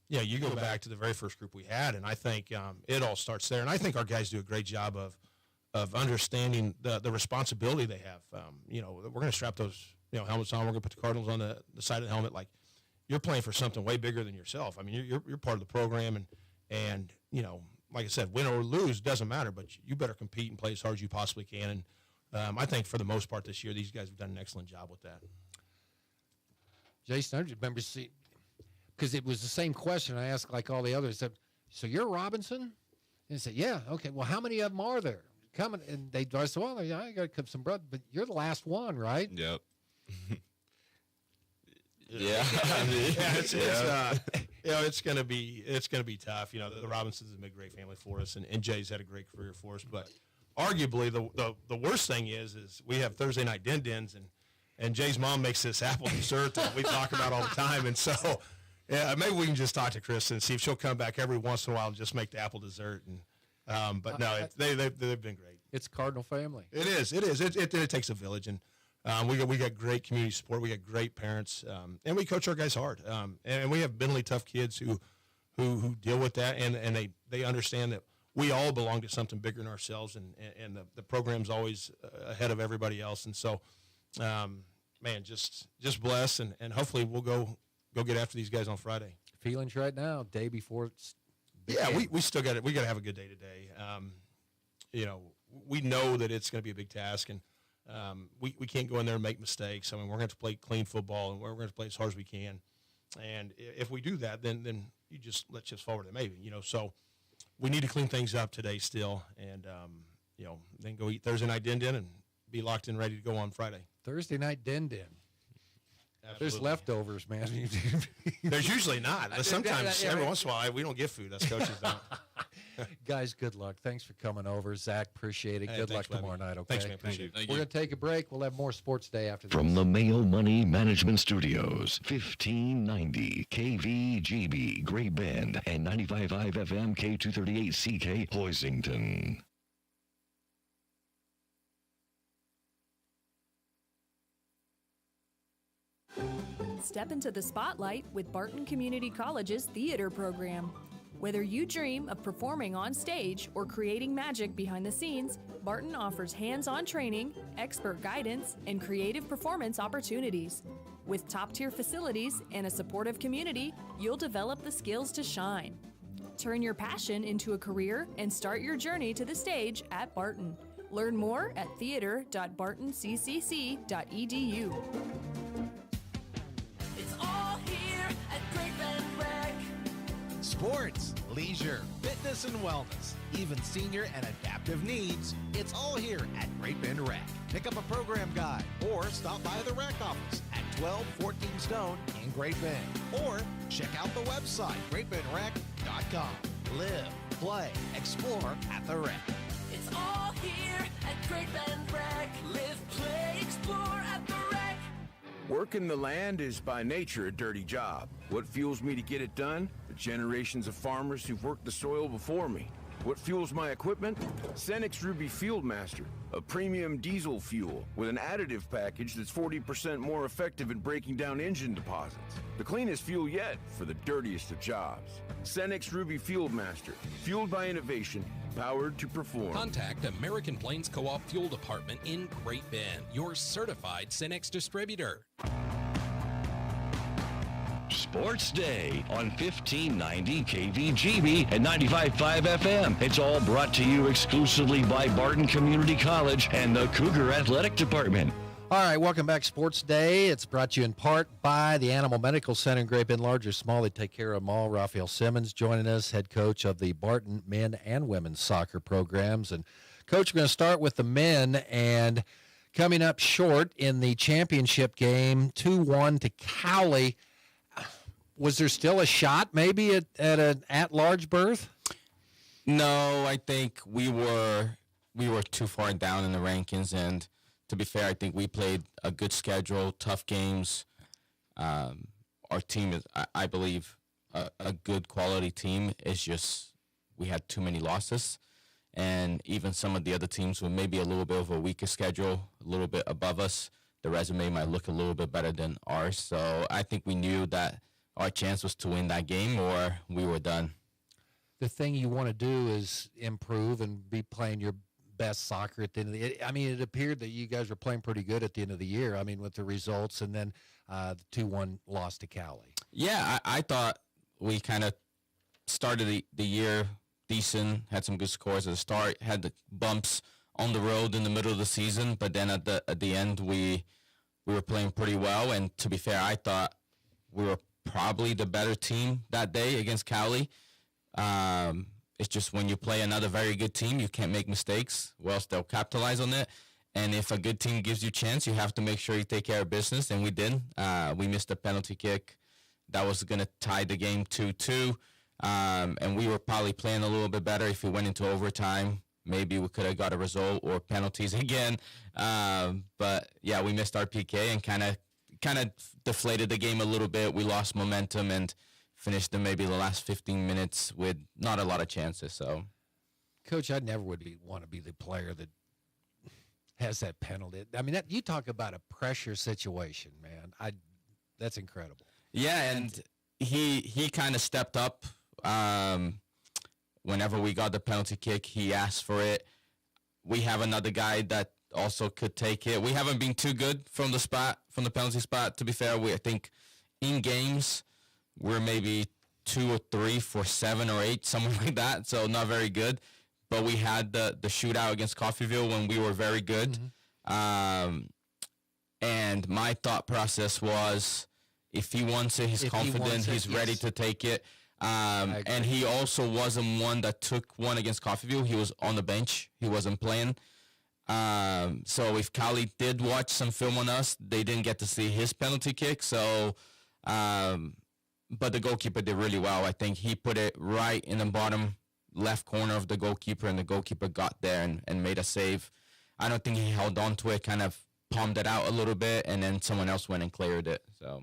you go back to the very first group we had, and I think it all starts there. And I think our guys do a great job of understanding the responsibility they have. We're going to strap those helmets on. We're going to put the Cardinals on the side of the helmet. Like, you're playing for something way bigger than yourself. I mean, you're part of the program, and like I said, win or lose doesn't matter, but you better compete and play as hard as you possibly can. And I think for the most part this year, these guys have done an excellent job with that. Jason, I remember because it was the same question I asked like all the others. So you're Robinson? And they said, yeah. Okay. Well, how many of them are there coming? And I said, well, I got to come some brother, but you're the last one, right? Yep. Yeah. It's going to be tough. The Robinsons have been a great family for us, and Jay's had a great career for us. But arguably, the worst thing is we have Thursday night din-dins, and Jay's mom makes this apple dessert that we talk about all the time. And so, maybe we can just talk to Chris and see if she'll come back every once in a while and just make the apple dessert. And but no, they've been great. It's Cardinal family. It is. It takes a village, and we got great community support. We got great parents, and we coach our guys hard. And we have mentally tough kids who deal with that, and they understand that we all belong to something bigger than ourselves, and the program's always ahead of everybody else. And so, just bless, and hopefully we'll go get after these guys on Friday. Feelings right now, day before. We still got it. We got to have a good day today. We know that it's going to be a big task, and we can't go in there and make mistakes. I mean, we're going to play clean football, and we're going to play as hard as we can. And if we do that, then you just let's just forward it, maybe. So we need to clean things up today still, and then go eat Thursday night din-din and be locked in, ready to go on Friday. Thursday night din-din. There's leftovers, man. There's usually not. Sometimes, every once in a while, we don't get food. Us coaches don't. Guys, good luck. Thanks for coming over. Zach, appreciate it. Good luck tomorrow night, okay? Thanks, man. Appreciate it. We're going to take a break. We'll have more Sports Day after this. From the Mayo Money Management Studios, 1590 KVGB, Great Bend, and 95.5 FM K238CK, Hoisington. Step into the spotlight with Barton Community College's theater program. Whether you dream of performing on stage or creating magic behind the scenes, Barton offers hands-on training, expert guidance, and creative performance opportunities. With top-tier facilities and a supportive community, you'll develop the skills to shine. Turn your passion into a career and start your journey to the stage at Barton. Learn more at theater.bartoncccc.edu. Sports, leisure, fitness and wellness, even senior and adaptive needs, it's all here at Great Bend Rec. Pick up a program guide or stop by the rec office at 1214 Stone in Great Bend. Or check out the website, greatbendrec.com. Live, play, explore at the rec. It's all here at Great Bend Rec. Live, play, explore at the rec. Working the land is by nature a dirty job. What fuels me to get it done? The generations of farmers who've worked the soil before me. What fuels my equipment? Cenex Ruby Fieldmaster, a premium diesel fuel with an additive package that's 40% more effective at breaking down engine deposits. The cleanest fuel yet for the dirtiest of jobs. Cenex Ruby Fieldmaster, fueled by innovation, powered to perform. Contact American Plains Co-op Fuel Department in Great Bend, your certified Cenex distributor. Sports Day on 1590 KVGB and 95.5 FM. It's all brought to you exclusively by Barton Community College and the Cougar Athletic Department. All right, welcome back, Sports Day. It's brought to you in part by the Animal Medical Center in Great Bend. Large or small, they take care of them all. Raphael Simmons joining us, head coach of the Barton men and women's soccer programs. And, Coach, we're going to start with the men, and coming up short in the championship game, 2-1 to Cowley. Was there still a shot maybe at an at-large berth? No, I think we were too far down in the rankings, and to be fair, I think we played a good schedule, tough games. Our team is, I believe, a good quality team. It's just we had too many losses, and even some of the other teams with maybe a little bit of a weaker schedule, a little bit above us, the resume might look a little bit better than ours. So I think we knew that our chance was to win that game or we were done. The thing you want to do is improve and be playing your best soccer at the end of the. I mean, it appeared that you guys were playing pretty good at the end of the year. I mean, with the results, and then the 2-1 loss to Cowley. Yeah, I thought we kind of started the year decent, had some good scores at the start, had the bumps on the road in the middle of the season, but then at the end we were playing pretty well. And to be fair, I thought we were probably the better team that day against Cowley. It's just when you play another very good team, you can't make mistakes, or else they'll capitalize on it. And if a good team gives you a chance, you have to make sure you take care of business, and we did. We missed a penalty kick that was going to tie the game 2-2, and we were probably playing a little bit better. If we went into overtime, maybe we could have got a result or penalties again. But, yeah, we missed our PK and kind of deflated the game a little bit. We lost momentum and finished in maybe the last 15 minutes with not a lot of chances. So, Coach, I never would want to be the player that has that penalty. I mean, you talk about a pressure situation, man. That's incredible. Yeah, and he kind of stepped up. Whenever we got the penalty kick, he asked for it. We have another guy that also could take it. We haven't been too good from the penalty spot. To be fair, I think in games we're maybe 2 or 3 for 7 or 8, something like that. So not very good. But we had the shootout against Coffeyville when we were very good. Mm-hmm. And my thought process was, if he wants it, he's confident, he's ready to take it. And he also wasn't one that took one against Coffeyville. He was on the bench. He wasn't playing. So if Cowley did watch some film on us, they didn't get to see his penalty kick. So, but the goalkeeper did really well. I think he put it right in the bottom left corner of the goalkeeper, and the goalkeeper got there and made a save. I don't think he held on to it, kind of palmed it out a little bit, and then someone else went and cleared it. So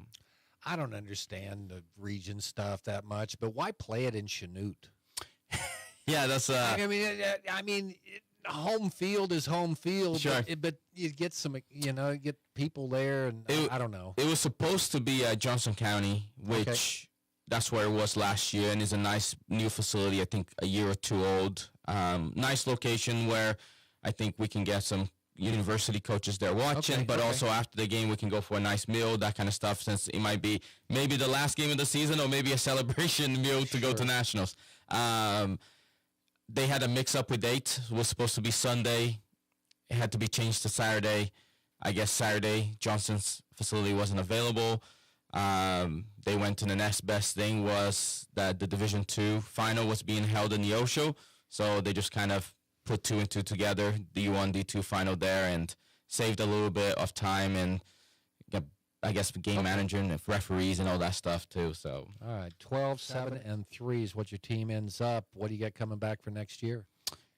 I don't understand the region stuff that much, but why play it in Chanute? Yeah, that's. I mean, home field is home field. Sure. But you get some, get people there, and I don't know. It was supposed to be at Johnson County, which that's where it was last year, and it's a nice new facility. I think a year or two old. Nice location where I think we can get some university coaches there watching, but also after the game we can go for a nice meal, that kind of stuff, since it might be maybe the last game of the season or maybe a celebration meal to go to nationals. They had a mix-up with date. It was supposed to be Sunday. It had to be changed to Saturday. I guess Saturday, Johnson's facility wasn't available. They went to the next best thing was that the Division II final was being held in Neosho. So they just kind of put 2 and 2 together, D1, D2 final there, and saved a little bit of time and I guess game manager and referees and all that stuff too. So all right, 12-7-3 is what your team ends up. What do you got coming back for next year?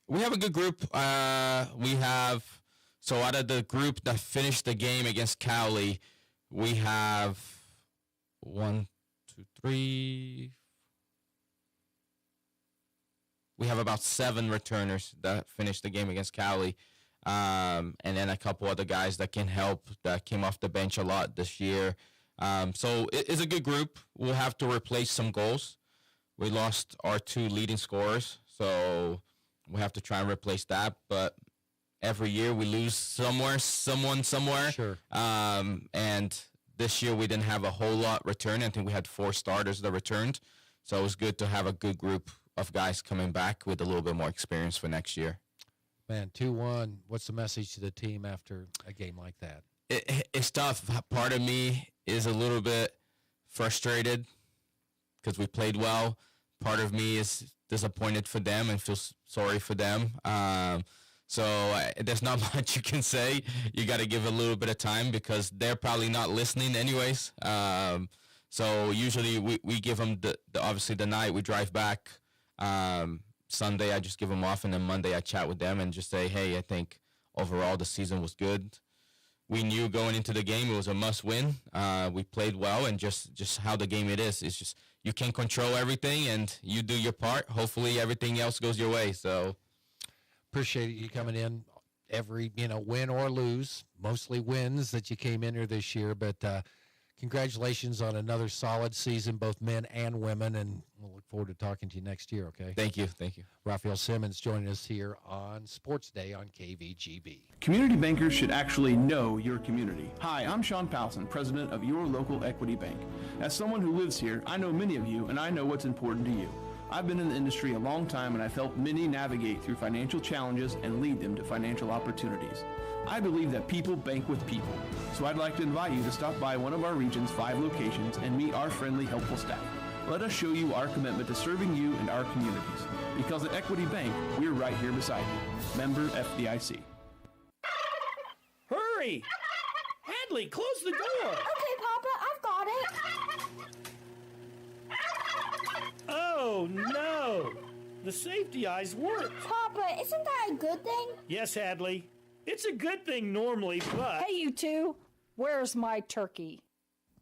We have a good group. We have, so out of the group that finished the game against Cowley, we have 1, 2, 3. We have about 7 returners that finished the game against Cowley. And then a couple other guys that can help, that came off the bench a lot this year. So it's a good group. We'll have to replace some goals. We lost our 2 leading scorers, so we have to try and replace that. But every year we lose someone somewhere. Sure. And This year we didn't have a whole lot return. I think we had 4 starters that returned. So it was good to have a good group of guys coming back with a little bit more experience for next year. Man, 2-1. What's the message to the team after a game like that? It's tough. Part of me is a little bit frustrated because we played well. Part of me is disappointed for them and feels sorry for them. There's not much you can say. You got to give a little bit of time because they're probably not listening anyways. So usually we give them obviously the night we drive back. Sunday I just give them off, and then Monday I chat with them and just say, hey, I think overall the season was good. We knew going into the game it was a must-win. We played well, and just how the game it is. It's just you can't control everything, and you do your part. Hopefully everything else goes your way. So appreciate you coming in every, win or lose, mostly wins that you came in here this year. But congratulations on another solid season, both men and women, and we'll look forward to talking to you next year, okay? Thank you. Raphael Simmons joining us here on Sports Day on KVGB. Community bankers should actually know your community. Hi, I'm Sean Powelson, president of Your Local Equity Bank. As someone who lives here, I know many of you, and I know what's important to you. I've been in the industry a long time, and I've helped many navigate through financial challenges and lead them to financial opportunities. I believe that people bank with people, so I'd like to invite you to stop by one of our region's 5 locations and meet our friendly, helpful staff. Let us show you our commitment to serving you and our communities. Because at Equity Bank, we're right here beside you. Member FDIC. Hurry! Hadley, close the door! Okay, Papa, I've got it. Oh, no! The safety eyes worked. Papa, isn't that a good thing? Yes, Hadley. It's a good thing normally, but... Hey, you two. Where's my turkey?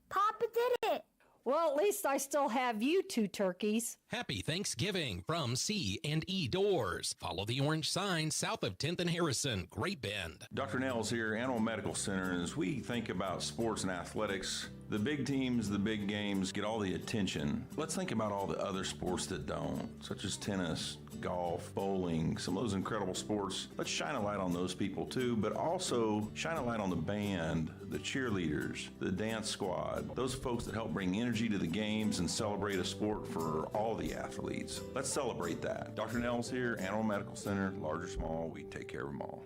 Papa did it. Well, at least I still have you 2 turkeys. Happy Thanksgiving from C&E Doors. Follow the orange sign south of 10th and Harrison, Great Bend. Dr. Nels here, Animal Medical Center, and as we think about sports and athletics, the big teams, the big games get all the attention. Let's think about all the other sports that don't, such as tennis, golf, bowling, some of those incredible sports. Let's shine a light on those people too, but also shine a light on the band, the cheerleaders, the dance squad, those folks that help bring energy to the games and celebrate a sport for all the athletes. Let's celebrate that. Dr. Nels here, Animal Medical Center, large or small, we take care of them all.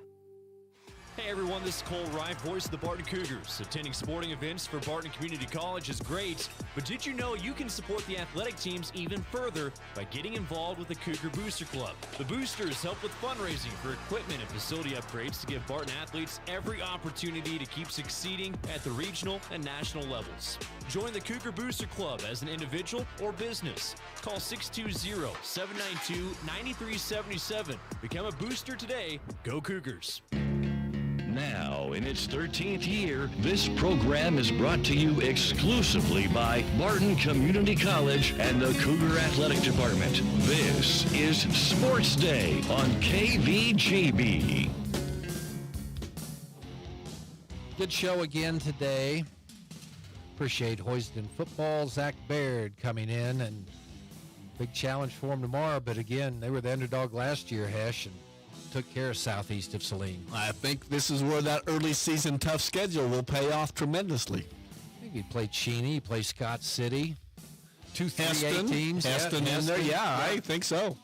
Hey everyone, this is Cole Wright, voice of the Barton Cougars. Attending sporting events for Barton Community College is great, but did you know you can support the athletic teams even further by getting involved with the Cougar Booster Club? The Boosters help with fundraising for equipment and facility upgrades to give Barton athletes every opportunity to keep succeeding at the regional and national levels. Join the Cougar Booster Club as an individual or business. Call 620-792-9377. Become a booster today. Go Cougars. Now, in its 13th year, this program is brought to you exclusively by Barton Community College and the Cougar Athletic Department. This is Sports Day on KVGB. Good show again today. Appreciate Hoiston football. Zach Baird coming in, and big challenge for him tomorrow. But again, they were the underdog last year, Hesh, and took care of Southeast of Saline. I think this is where that early season tough schedule will pay off tremendously. I think he played Cheney, he played Scott City. 2 3A teams. Heston in there, yeah, I think so.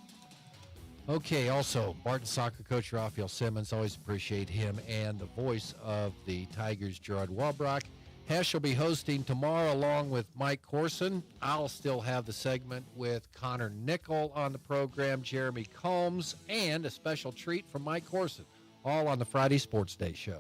Okay, also, Barton soccer coach Raphael Simmons, always appreciate him, and the voice of the Tigers, Gerard Walbrock. Hesh will be hosting tomorrow along with Mike Corson. I'll still have the segment with Connor Nickel on the program, Jeremy Combs, and a special treat from Mike Corson, all on the Friday Sports Day show.